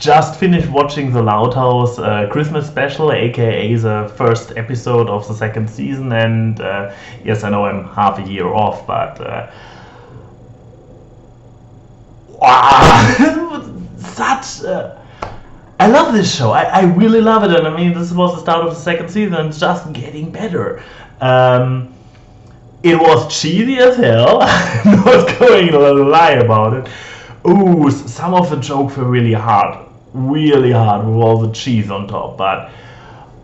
just finished watching the Loud House Christmas special, aka the first episode of the second season, and yes, I know I'm half a year off, but wow, such. I love this show. I really love it, and I mean, this was the start of the second season, and it's just getting better. It was cheesy as hell. I'm not going to lie about it. Ooh, some of the jokes were really hard with all the cheese on top. But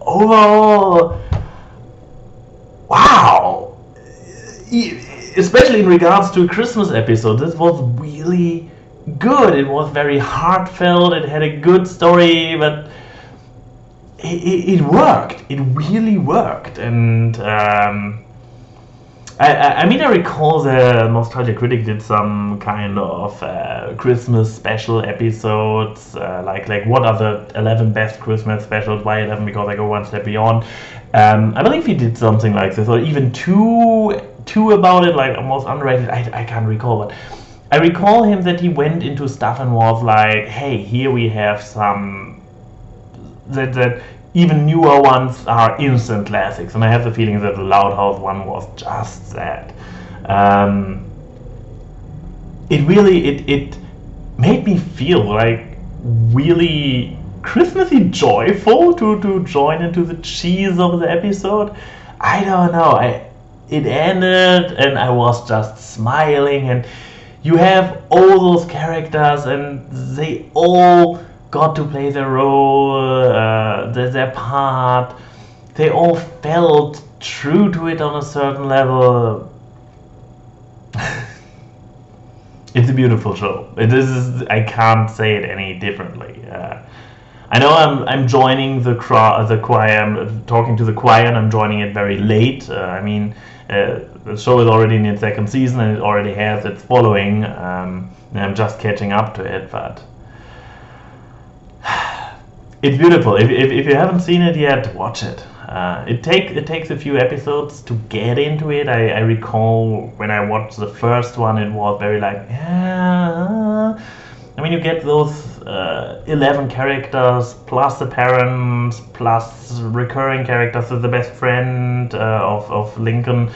overall, wow! Especially in regards to a Christmas episode, this was really good. It was very heartfelt. It had a good story, but it worked. It really worked, and I mean, I recall the Nostalgia Critic did some kind of Christmas special episodes, like what are the 11 best Christmas specials? Why 11? Because I go one step beyond. I believe he did something like this, or even two about it, like almost underrated. I can't recall, but I recall him that he went into stuff and was like, "Hey, here we have some that even newer ones are instant classics," and I have the feeling that the Loud House one was just that. It made me feel like really Christmassy joyful to join into the cheese of the episode. I don't know. It ended and I was just smiling, and you have all those characters and they all got to play their role, their part. They all felt true to it on a certain level. It's a beautiful show. It is. I can't say it any differently. I know I'm joining the choir. I'm talking to the choir, and I'm joining it very late. I mean, the show is already in its second season, and it already has its following. And I'm just catching up to it, but. It's beautiful. If you haven't seen it yet, watch it. It takes a few episodes to get into it. I recall when I watched the first one, it was very like, yeah. I mean, you get those 11 characters plus the parents plus recurring characters. So the best friend of Lincoln.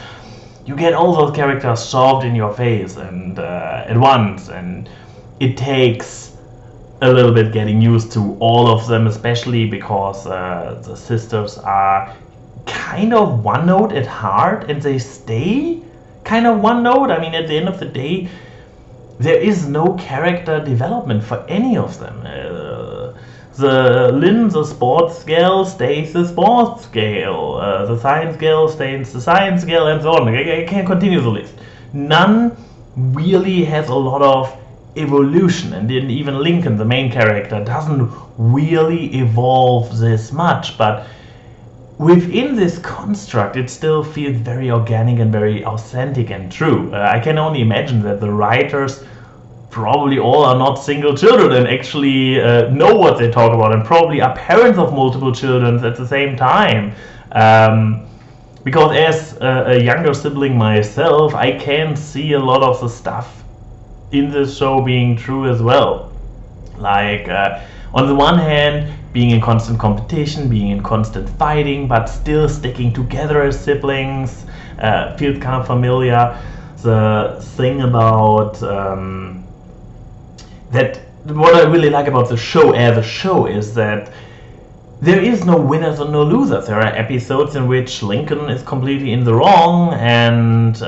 You get all those characters shoved in your face and at once, and it takes a little bit getting used to all of them, especially because the sisters are kind of one note at heart, and they stay kind of one note. I mean, at the end of the day, there is no character development for any of them. The sports gal stays the sports gal, the science gal stays the science gal, and so on. I can't continue the list. None really has a lot of evolution, and then even Lincoln, the main character, doesn't really evolve this much, but within this construct it still feels very organic and very authentic and true. I can only imagine that the writers probably all are not single children and actually know what they talk about, and probably are parents of multiple children at the same time, because as a younger sibling myself, I can see a lot of the stuff in this show being true as well. Like, on the one hand, being in constant competition, being in constant fighting, but still sticking together as siblings, feels kind of familiar. The thing about that, what I really like about the show as a show is that there is no winners or no losers. There are episodes in which Lincoln is completely in the wrong and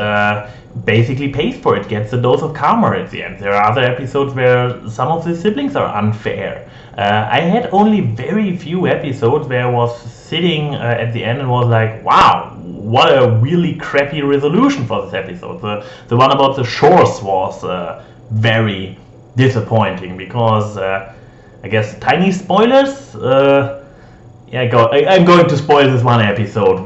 basically pays for it, gets a dose of karma at the end. There are other episodes where some of the siblings are unfair. I had only very few episodes where I was sitting at the end and was like, wow, what a really crappy resolution for this episode. The one about the shores was very disappointing because I guess tiny spoilers. I'm going to spoil this one episode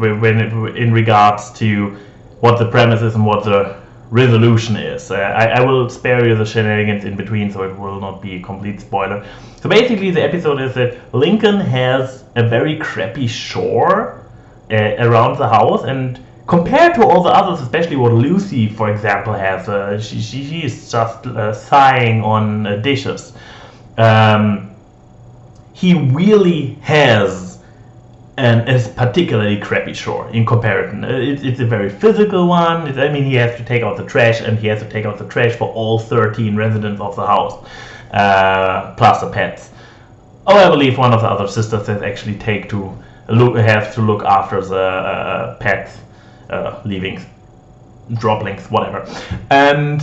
in regards to what the premise is and what the resolution is. I will spare you the shenanigans in between, so it will not be a complete spoiler. So basically the episode is that Lincoln has a very crappy shore around the house, and compared to all the others, especially what Lucy, for example, has, she is just sighing on dishes. he really has a particularly crappy shore in comparison. It's a very physical one. I mean, he has to take out the trash, and he has to take out the trash for all 13 residents of the house, plus the pets. Oh, I believe one of the other sisters has actually have to look after the pets, leavings, droppings, whatever. And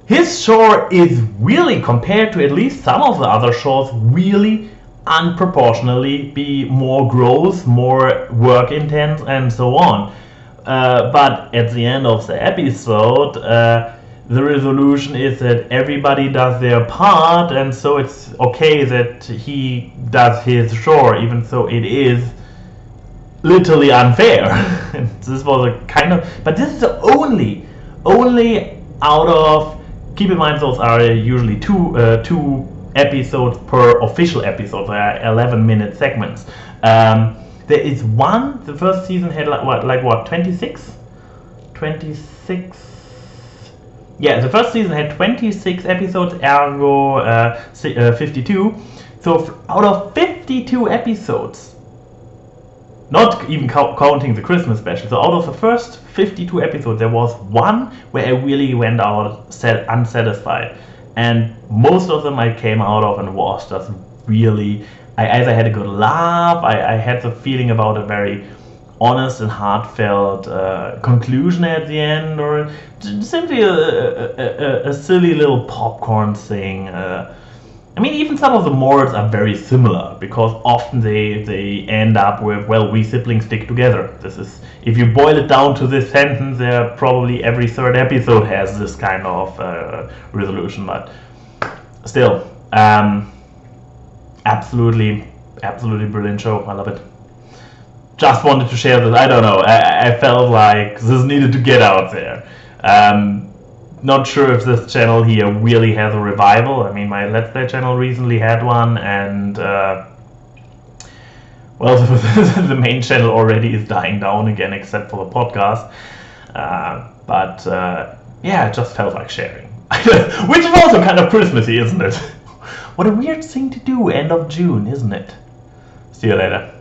his shore is really, compared to at least some of the other shores, really unproportionally be more gross, more work intense, and so on. But at the end of the episode, the resolution is that everybody does their part, and so it's okay that he does his shore, even though it is literally unfair. This was a kind of, but this is the only out of, keep in mind those are usually two episodes per official episode. There are 11-minute segments. There is one, the first season had like what 26? Yeah, the first season had 26 episodes, ergo 52. So out of 52 episodes, not even counting the Christmas special, so out of the first 52 episodes, there was one where I really went out unsatisfied. And most of them I came out of and was just really, I either had a good laugh, I had the feeling about a very honest and heartfelt conclusion at the end, or simply a silly little popcorn thing. I mean, even some of the morals are very similar, because often they end up with, well, we siblings stick together. This is, if you boil it down to this sentence, probably every third episode has this kind of resolution, but still, absolutely brilliant show. I love it. Just wanted to share this. I don't know. I felt like this needed to get out there. Not sure if this channel here really has a revival. I mean, my Let's Play channel recently had one, and well, the main channel already is dying down again, except for the podcast. But yeah, it just felt like sharing. Which is also kind of Christmassy, isn't it? What a weird thing to do, end of June, isn't it? See you later.